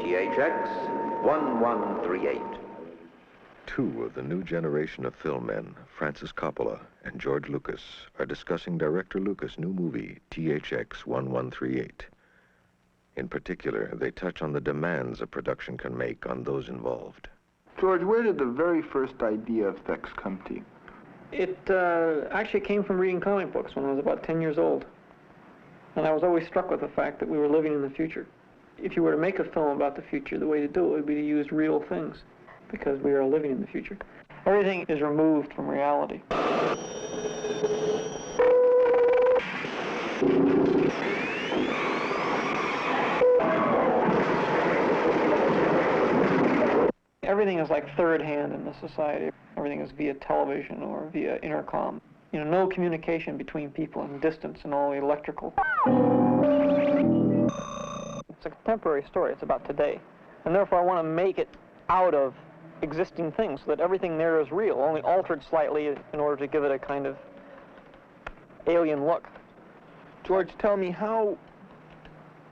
THX 1138. Two of the new generation of film men, Francis Coppola and George Lucas, are discussing director Lucas' new movie, THX 1138. In particular, they touch on the demands a production can make on those involved. George, where did the very first idea of THX come to you? It actually came from reading comic books when I was about 10 years old. And I was always struck with the fact that we were living in the future. If you were to make a film about the future, the way to do it would be to use real things, because we are living in the future. Everything is removed from reality. Everything is like third hand in the society. Everything is via television or via intercom. You know, no communication between people and distance and all the electrical. It's a contemporary story. It's about today. And therefore I want to make it out of existing things so that everything there is real, only altered slightly in order to give it a kind of alien look. George, tell me, how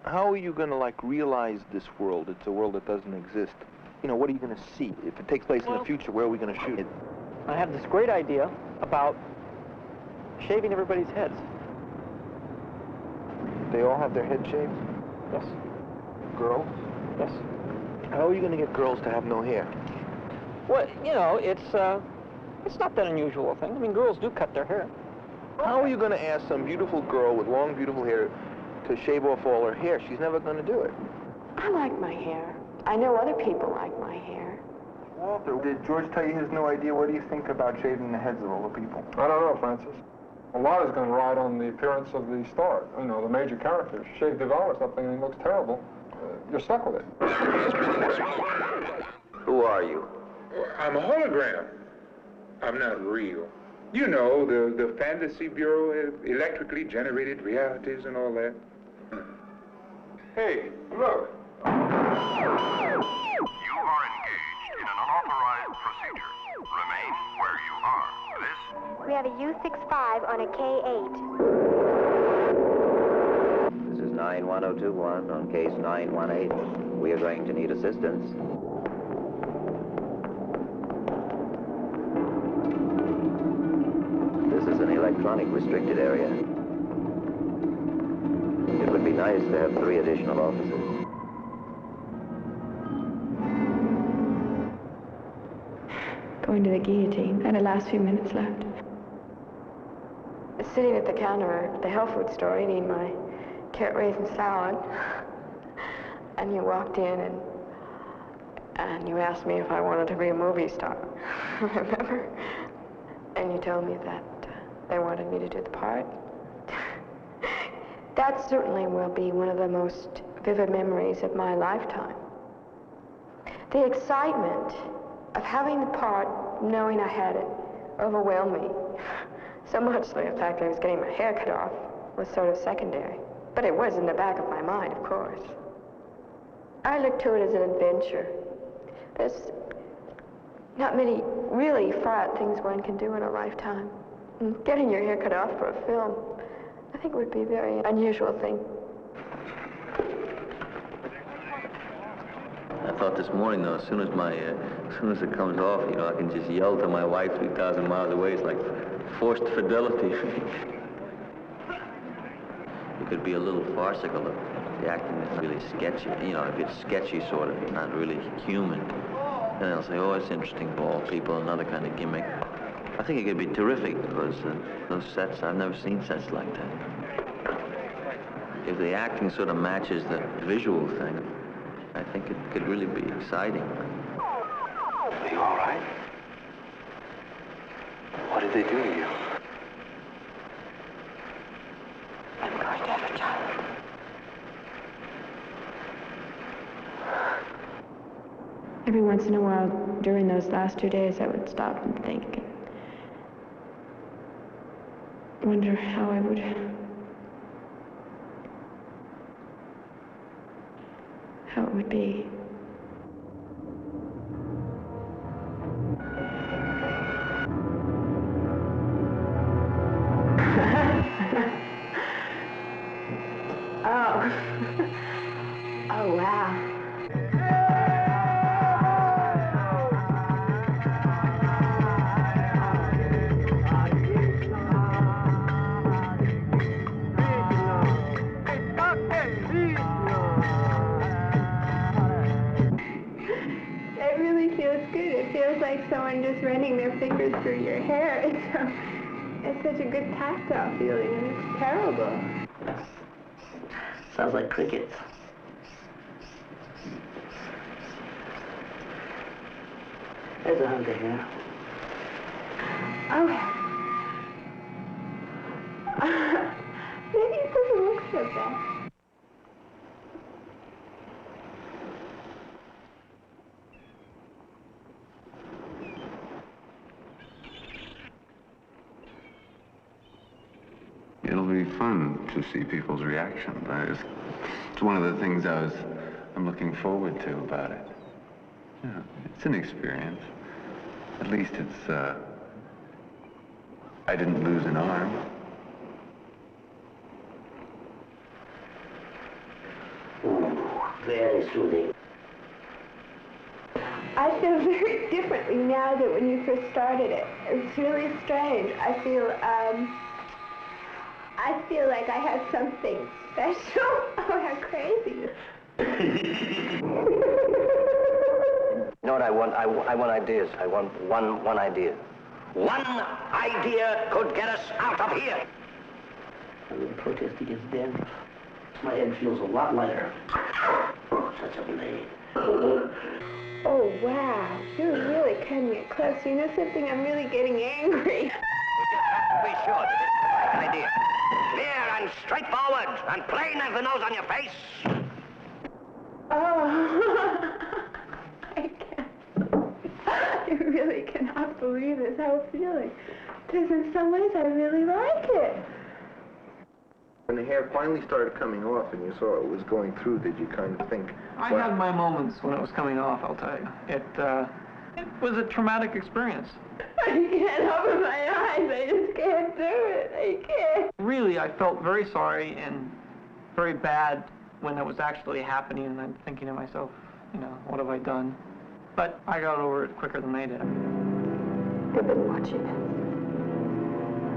are you going to, like, realize this world? It's a world that doesn't exist. You know, what are you going to see? If it takes place in the future, where are we going to shoot it? I have this great idea about shaving everybody's heads. They all have their head shaved? Yes. Girls? Yes. How are you going to get girls to have no hair? Well, you know, it's not that unusual a thing. I mean, girls do cut their hair. How are you going to ask some beautiful girl with long, beautiful hair to shave off all her hair? She's never going to do it. I like my hair. I know other people like my hair. Walter, did George tell you he has no idea? What do you think about shaving the heads of all the people? I don't know, Francis. A lot is going to ride on the appearance of the star. You know, the major characters. Shave Duvall or something and he looks terrible. You're stuck with it. Who are you? I'm a hologram. I'm not real. You know, the Fantasy Bureau, electrically generated realities and all that. Hey, look. You are engaged in an unauthorized procedure. Remain where you are. This... We have a U65 on a K8. This is 91021 on case 918. We are going to need assistance. This is an electronic restricted area. It would be nice to have 3 additional officers. Going to the guillotine. I had the last few minutes left. Sitting at the counter at the health food store eating my carrot raisin salad. And you walked in and you asked me if I wanted to be a movie star. Remember? And you told me that they wanted me to do the part. That certainly will be one of the most vivid memories of my lifetime. The excitement of having the part, knowing I had it, overwhelmed me. So much so the fact that I was getting my hair cut off was sort of secondary. But it was in the back of my mind, of course. I looked to it as an adventure. There's not many really far-out things one can do in a lifetime. And getting your hair cut off for a film, I think would be a very unusual thing. I thought this morning, though, as soon as it comes off, you know, I can just yell to my wife 3,000 miles away. It's like forced fidelity. It could be a little farcical if the acting is really sketchy. You know, if it's sketchy, sort of, not really human. Then they'll say, oh, it's interesting, bald people, another kind of gimmick. I think it could be terrific because those sets, I've never seen sets like that. If the acting sort of matches the visual thing, I think it could really be exciting. Are you all right? What did they do to you? I'm going to have a child. Every once in a while, during those last 2 days, I would stop and think. Wonder how it would be. Oh. Oh, wow. It really feels good. It feels like someone just running their fingers through your hair. It's such a good tactile feeling, and it's terrible. Sounds like crickets. There's a hunk of hair. Oh. Maybe it doesn't look so bad. It'll be fun to see people's reactions. It's one of the things I'm looking forward to about it. Yeah, it's an experience. At least it's, I didn't lose an arm. Ooh, very soothing. I feel very differently now than when you first started it. It's really strange. I feel like I have something special. Oh, how crazy. You know what I want? I want ideas. I want one idea. One idea could get us out of here. A little protest against dandruff. My head feels a lot lighter. Such a blade. Oh, wow. You're really cutting it close. You know something? I'm really getting angry. We just have to be sure that it's the right idea. Clear and straightforward and plain as the nose on your face. Oh. I can't. I really cannot believe this. How I'm feeling. Because in some ways I really like it. When the hair finally started coming off and you saw it was going through, did you kind of think... I had my moments when it was coming off, I'll tell you. It was a traumatic experience. I can't open my eyes. I just can't do it. I can't. Really, I felt very sorry and very bad when it was actually happening, and I'm thinking to myself, you know, what have I done? But I got over it quicker than they did. They've been watching us.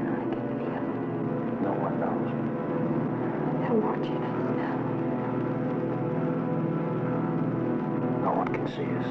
I can feel. No one knows. They're watching us now. No one can see us.